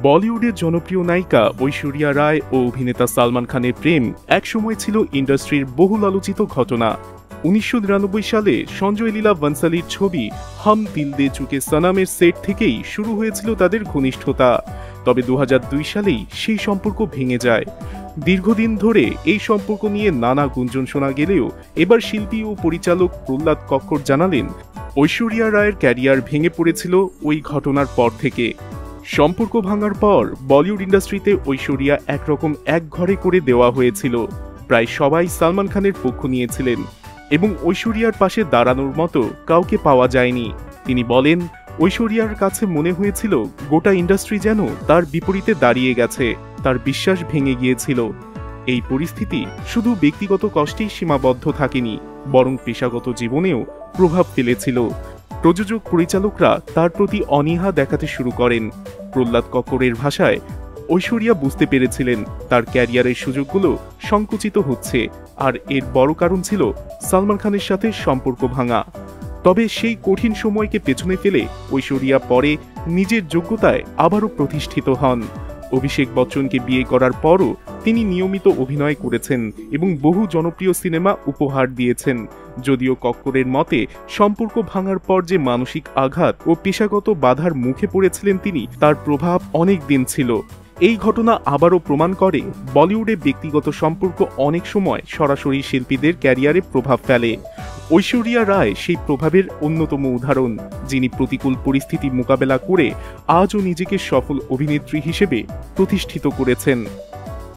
বলিউডের জনপ্রিয় নায়িকা ঐশ্বরিয়া রায় ও অভিনেতা সালমান খানের প্রেম একসময় ছিল ইন্ডাস্ট্রির বহুল আলোচিত ঘটনা। 1999 সালে সঞ্জয় লীলা বনসালির ছবি হাম দিল দে চুকে সনামের সেট থেকেই শুরু হয়েছিল তাদের ঘনিষ্ঠতা। তবে 2002 সালেই সেই সম্পর্ক ভেঙে যায়। দীর্ঘদিন ধরে এই সম্পর্ক নিয়ে নানা গুঞ্জন শোনা গেলেও এবার শিল্পী ও পরিচালক প্রহ্লাদ কক্কর জানালেন, ঐশ্বরিয়া রায়ের ক্যারিয়ার ভেঙে পড়েছিল ওই ঘটনার পর থেকে। সম্পর্ক ভাঙার পর বলিউড ইন্ডাস্ট্রিতে ঐশ্বরিয়া একরকম এক ঘরে করে দেওয়া হয়েছিল। প্রায় সবাই সালমান খানের পক্ষ নিয়েছিলেন এবং ঐশ্বরিয়ার পাশে দাঁড়ানোর মতো কাউকে পাওয়া যায়নি। তিনি বলেন, ঐশ্বরিয়ার কাছে মনে হয়েছিল গোটা ইন্ডাস্ট্রি যেন তার বিপরীতে দাঁড়িয়ে গেছে, তার বিশ্বাস ভেঙে গিয়েছিল। এই পরিস্থিতি শুধু ব্যক্তিগত কষ্টেই সীমাবদ্ধ থাকেনি, বরং পেশাগত জীবনেও প্রভাব ফেলেছিল। প্রযোজক পরিচালকরা তার প্রতি অনীহা দেখাতে শুরু করেন। প্রহ্লাদ কক্করের ভাষায়, ঐশ্বরিয়া বুঝতে পেরেছিলেন তার ক্যারিয়ারের সুযোগগুলো সংকুচিত হচ্ছে, আর এর বড় কারণ ছিল সালমান খানের সাথে সম্পর্ক ভাঙা। তবে সেই কঠিন সময়কে পেছনে ফেলে ঐশ্বরিয়া পরে নিজের যোগ্যতায় আবারও প্রতিষ্ঠিত হন। অভিষেক বচ্চনকে বিয়ে করার পরও তিনি নিয়মিত অভিনয় করেছেন এবং বহু জনপ্রিয় সিনেমা উপহার দিয়েছেন। যদিও কক্করের মতে সম্পর্ক ভাঙার পর যে মানসিক আঘাত ও পেশাগত বাধার মুখে পড়েছিলেন তিনি, তার প্রভাব অনেক দিন ছিল। এই ঘটনা আবারও প্রমাণ করে বলিউডে ব্যক্তিগত সম্পর্ক অনেক সময় সরাসরি শিল্পীদের ক্যারিয়ারে প্রভাব ফেলে। ঐশ্বরিয়া রায় সেই প্রভাবের অন্যতম উদাহরণ, যিনি প্রতিকূল পরিস্থিতি মোকাবেলা করে আজও নিজেকে সফল অভিনেত্রী হিসেবে প্রতিষ্ঠিত করেছেন।